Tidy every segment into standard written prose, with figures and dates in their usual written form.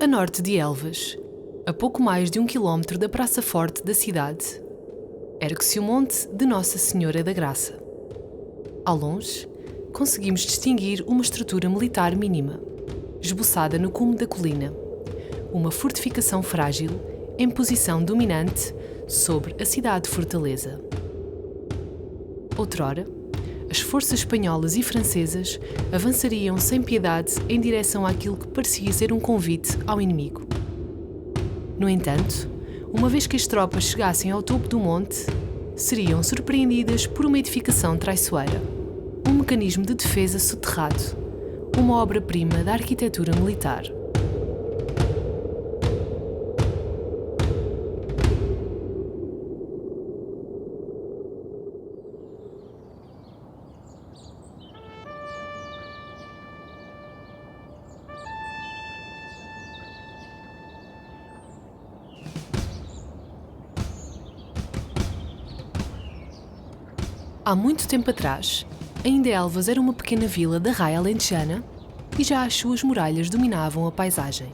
A norte de Elvas, a pouco mais de 1 quilómetro da praça forte da cidade, ergue-se o monte de Nossa Senhora da Graça. Ao longe, conseguimos distinguir uma estrutura militar mínima, esboçada no cume da colina, uma fortificação frágil em posição dominante sobre a cidade-fortaleza. Outrora, as forças espanholas e francesas avançariam sem piedade em direção àquilo que parecia ser um convite ao inimigo. No entanto, uma vez que as tropas chegassem ao topo do monte, seriam surpreendidas por uma edificação traiçoeira, um mecanismo de defesa soterrado, uma obra-prima da arquitetura militar. Há muito tempo atrás, ainda Elvas era uma pequena vila da raia alentejana e já as suas muralhas dominavam a paisagem.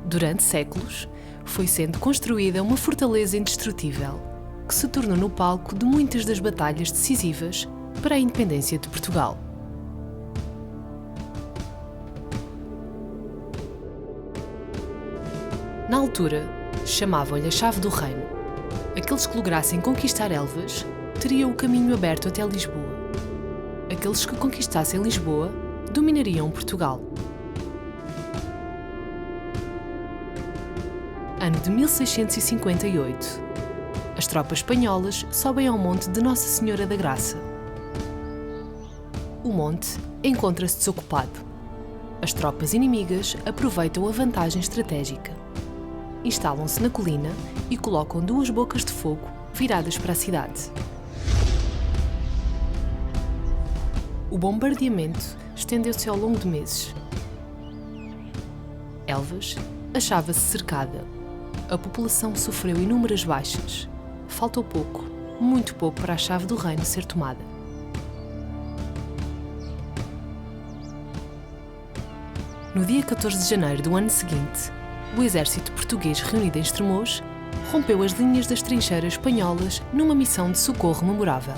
Durante séculos, foi sendo construída uma fortaleza indestrutível, que se tornou no palco de muitas das batalhas decisivas para a independência de Portugal. Na altura, chamavam-lhe a Chave do Reino. Aqueles que lograssem conquistar Elvas teriam o caminho aberto até Lisboa. Aqueles que conquistassem Lisboa dominariam Portugal. Ano de 1658. As tropas espanholas sobem ao monte de Nossa Senhora da Graça. O monte encontra-se desocupado. As tropas inimigas aproveitam a vantagem estratégica. Instalam-se na colina e colocam 2 bocas de fogo viradas para a cidade. O bombardeamento estendeu-se ao longo de meses. Elvas achava-se cercada. A população sofreu inúmeras baixas. Faltou pouco, muito pouco, para a chave do reino ser tomada. No dia 14 de janeiro do ano seguinte, o exército português reunido em Estremoz rompeu as linhas das trincheiras espanholas numa missão de socorro memorável.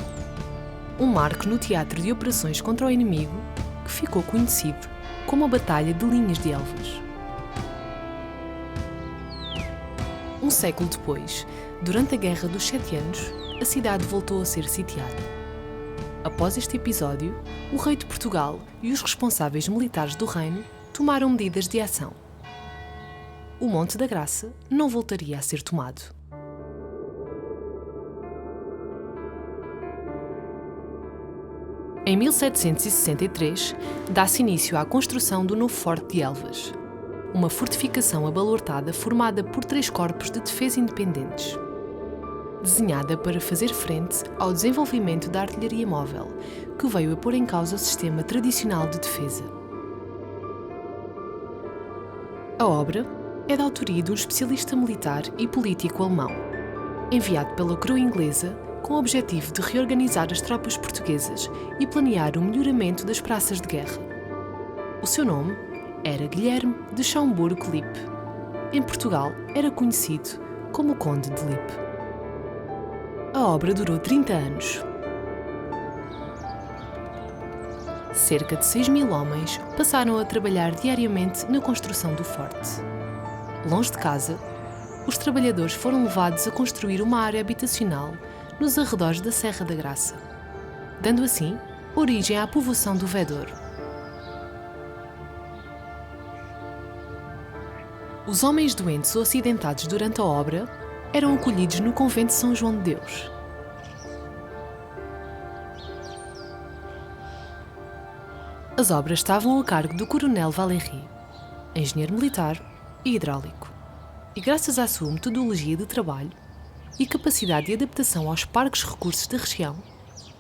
Um marco no teatro de operações contra o inimigo que ficou conhecido como a Batalha de Linhas de Elvas. Um século depois, durante a Guerra dos 7 Anos, a cidade voltou a ser sitiada. Após este episódio, o rei de Portugal e os responsáveis militares do reino tomaram medidas de ação. O Monte da Graça não voltaria a ser tomado. Em 1763, dá-se início à construção do novo Forte de Elvas, uma fortificação abalortada formada por 3 corpos de defesa independentes. Desenhada para fazer frente ao desenvolvimento da artilharia móvel, que veio a pôr em causa o sistema tradicional de defesa. A obra é da autoria de um especialista militar e político alemão, enviado pela coroa inglesa com o objetivo de reorganizar as tropas portuguesas e planear o melhoramento das praças de guerra. O seu nome era Guilherme de Schaumburg-Lippe. Em Portugal era conhecido como o Conde de Lippe. A obra durou 30 anos. Cerca de 6.000 homens passaram a trabalhar diariamente na construção do forte. Longe de casa, os trabalhadores foram levados a construir uma área habitacional nos arredores da Serra da Graça, dando assim origem à povoação do Vedor. Os homens doentes ou acidentados durante a obra eram acolhidos no convento de São João de Deus. As obras estavam a cargo do coronel Valéry, engenheiro militar e hidráulico, e graças à sua metodologia de trabalho e capacidade de adaptação aos parcos recursos da região,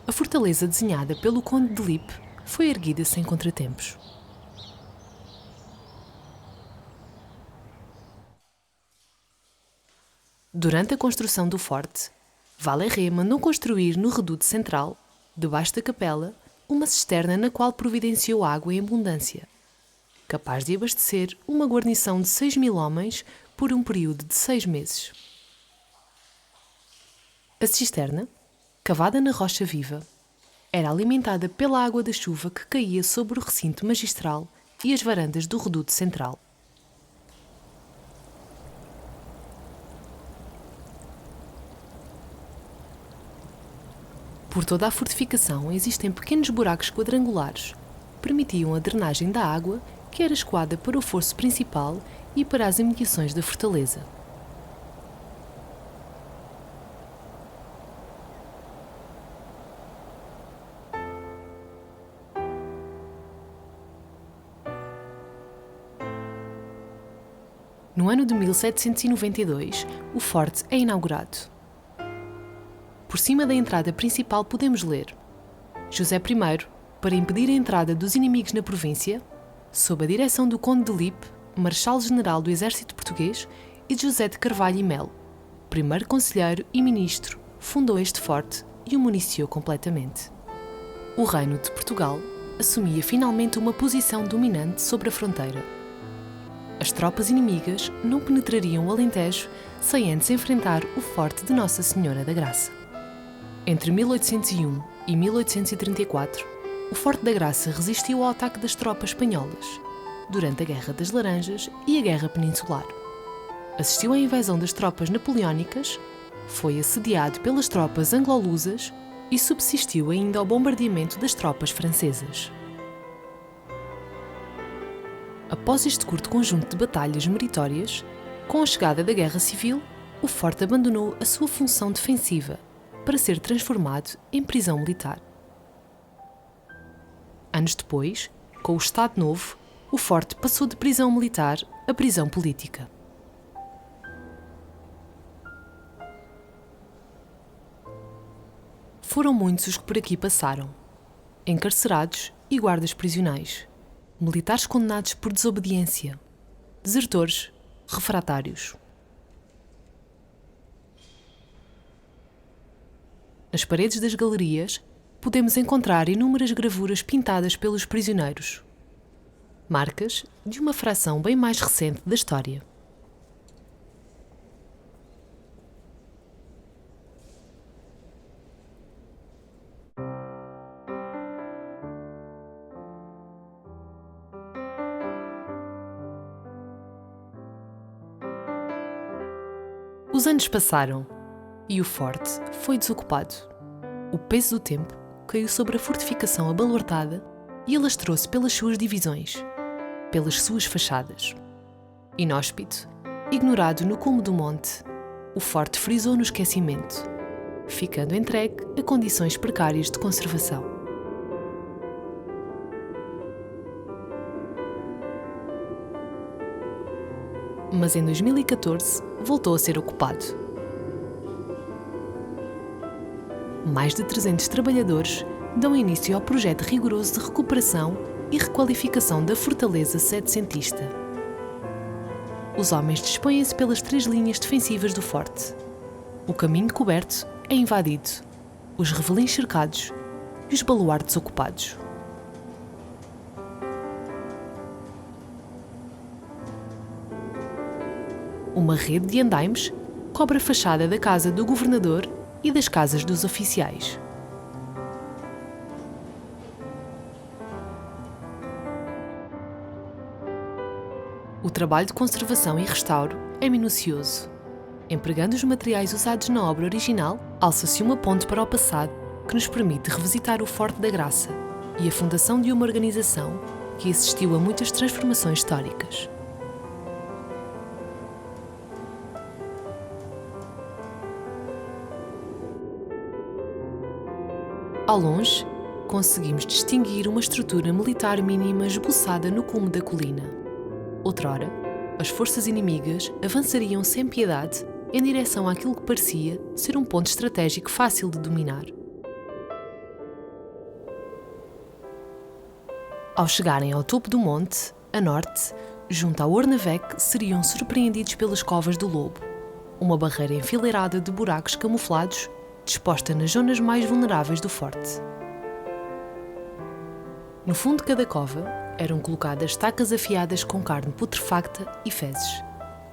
a fortaleza desenhada pelo Conde de Lippe foi erguida sem contratempos. Durante a construção do forte, Valéry mandou construir no reduto central, debaixo da capela, uma cisterna na qual providenciou água em abundância, capaz de abastecer uma guarnição de 6.000 homens por um período de 6 meses. A cisterna, cavada na rocha viva, era alimentada pela água da chuva que caía sobre o recinto magistral e as varandas do reduto central. Por toda a fortificação existem pequenos buracos quadrangulares que permitiam a drenagem da água que era escoada para o fosso principal e para as imediações da fortaleza. No ano de 1792, o forte é inaugurado. Por cima da entrada principal podemos ler: José I, para impedir a entrada dos inimigos na província, sob a direção do Conde de Lippe, Marechal-General do Exército Português, e de José de Carvalho e Melo, primeiro conselheiro e ministro, fundou este forte e o municiou completamente. O Reino de Portugal assumia finalmente uma posição dominante sobre a fronteira. As tropas inimigas não penetrariam o Alentejo sem antes enfrentar o forte de Nossa Senhora da Graça. Entre 1801 e 1834, o Forte da Graça resistiu ao ataque das tropas espanholas, durante a Guerra das Laranjas e a Guerra Peninsular. Assistiu à invasão das tropas napoleónicas, foi assediado pelas tropas anglo-lusas e subsistiu ainda ao bombardeamento das tropas francesas. Após este curto conjunto de batalhas meritórias, com a chegada da Guerra Civil, o forte abandonou a sua função defensiva para ser transformado em prisão militar. Anos depois, com o Estado Novo, o forte passou de prisão militar a prisão política. Foram muitos os que por aqui passaram, encarcerados e guardas prisionais, militares condenados por desobediência, desertores, refratários. Nas paredes das galerias, podemos encontrar inúmeras gravuras pintadas pelos prisioneiros, marcas de uma fração bem mais recente da história. Os anos passaram e o forte foi desocupado. O peso do tempo caiu sobre a fortificação abaluartada e alastrou-se pelas suas divisões, pelas suas fachadas. Inóspito, ignorado no cume do monte, o forte frisou no esquecimento, ficando entregue a condições precárias de conservação. Mas em 2014 voltou a ser ocupado. Mais de 300 trabalhadores dão início ao projeto rigoroso de recuperação e requalificação da fortaleza setecentista. Os homens dispõem-se pelas 3 linhas defensivas do forte. O caminho coberto é invadido, os revelins cercados e os baluartes ocupados. Uma rede de andaimes cobre a fachada da casa do governador e das casas dos oficiais. O trabalho de conservação e restauro é minucioso. Empregando os materiais usados na obra original, alça-se uma ponte para o passado que nos permite revisitar o Forte da Graça e a fundação de uma organização que assistiu a muitas transformações históricas. Ao longe, conseguimos distinguir uma estrutura militar mínima esboçada no cume da colina. Outrora, as forças inimigas avançariam sem piedade em direção àquilo que parecia ser um ponto estratégico fácil de dominar. Ao chegarem ao topo do monte, a norte, junto ao Ornavec, seriam surpreendidos pelas Covas do Lobo, uma barreira enfileirada de buracos camuflados disposta nas zonas mais vulneráveis do forte. No fundo de cada cova eram colocadas estacas afiadas com carne putrefacta e fezes,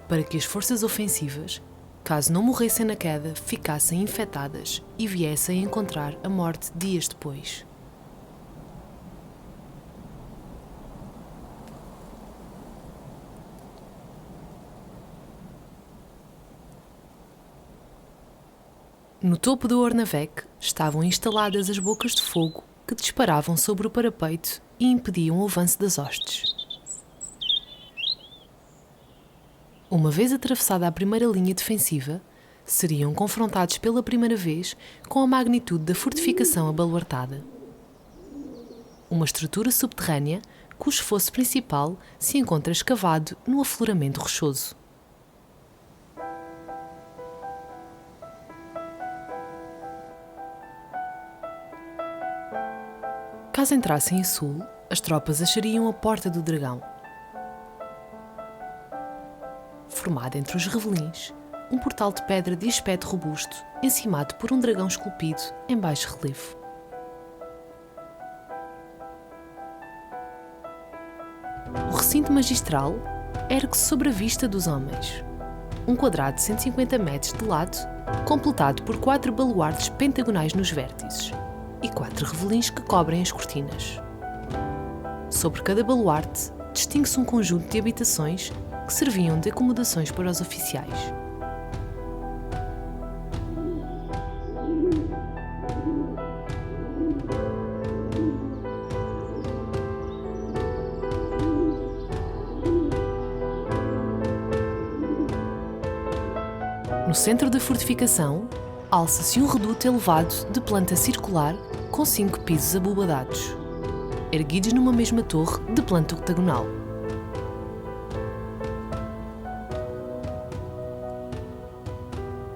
para que as forças ofensivas, caso não morressem na queda, ficassem infectadas e viessem a encontrar a morte dias depois. No topo do Ornavec estavam instaladas as bocas de fogo que disparavam sobre o parapeito e impediam o avanço das hostes. Uma vez atravessada a primeira linha defensiva, seriam confrontados pela primeira vez com a magnitude da fortificação abaluartada. Uma estrutura subterrânea cujo fosso principal se encontra escavado no afloramento rochoso. Caso entrassem a sul, as tropas achariam a Porta do Dragão. Formada entre os revelins, um portal de pedra de aspecto robusto, encimado por um dragão esculpido em baixo relevo. O recinto magistral ergue-se sobre a vista dos homens. Um quadrado de 150 metros de lado, completado por 4 baluartes pentagonais nos vértices e 4 revelins que cobrem as cortinas. Sobre cada baluarte distingue-se um conjunto de habitações que serviam de acomodações para os oficiais. No centro da fortificação, alça-se um reduto elevado de planta circular com 5 pisos abobadados, erguidos numa mesma torre de planta octagonal.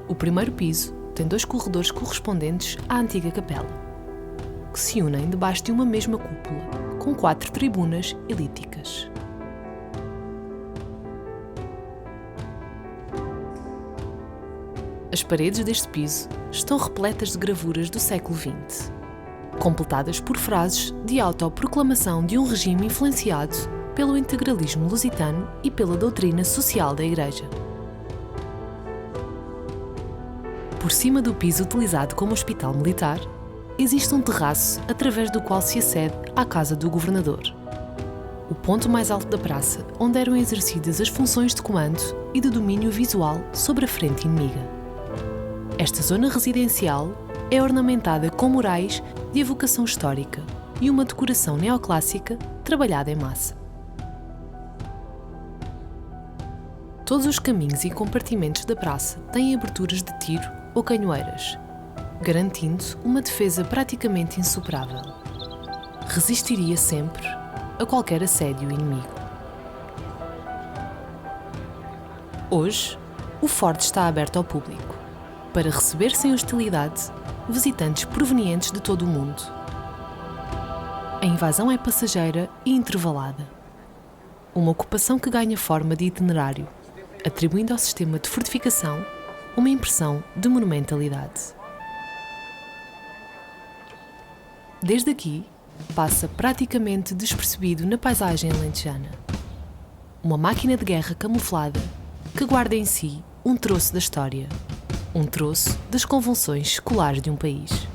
O primeiro piso tem 2 corredores correspondentes à antiga capela, que se unem debaixo de uma mesma cúpula, com 4 tribunas elípticas. As paredes deste piso estão repletas de gravuras do século XX, completadas por frases de autoproclamação de um regime influenciado pelo integralismo lusitano e pela doutrina social da Igreja. Por cima do piso utilizado como hospital militar, existe um terraço através do qual se acede à casa do governador, o ponto mais alto da praça onde eram exercidas as funções de comando e de domínio visual sobre a frente inimiga. Esta zona residencial é ornamentada com murais de evocação histórica e uma decoração neoclássica trabalhada em massa. Todos os caminhos e compartimentos da praça têm aberturas de tiro ou canhoeiras, garantindo uma defesa praticamente insuperável. Resistiria sempre a qualquer assédio inimigo. Hoje, o forte está aberto ao público, para receber sem hostilidade visitantes provenientes de todo o mundo. A invasão é passageira e intervalada. Uma ocupação que ganha forma de itinerário, atribuindo ao sistema de fortificação uma impressão de monumentalidade. Desde aqui, passa praticamente despercebido na paisagem alentejana. Uma máquina de guerra camuflada que guarda em si um troço da história, um troço das convulsões seculares de um país.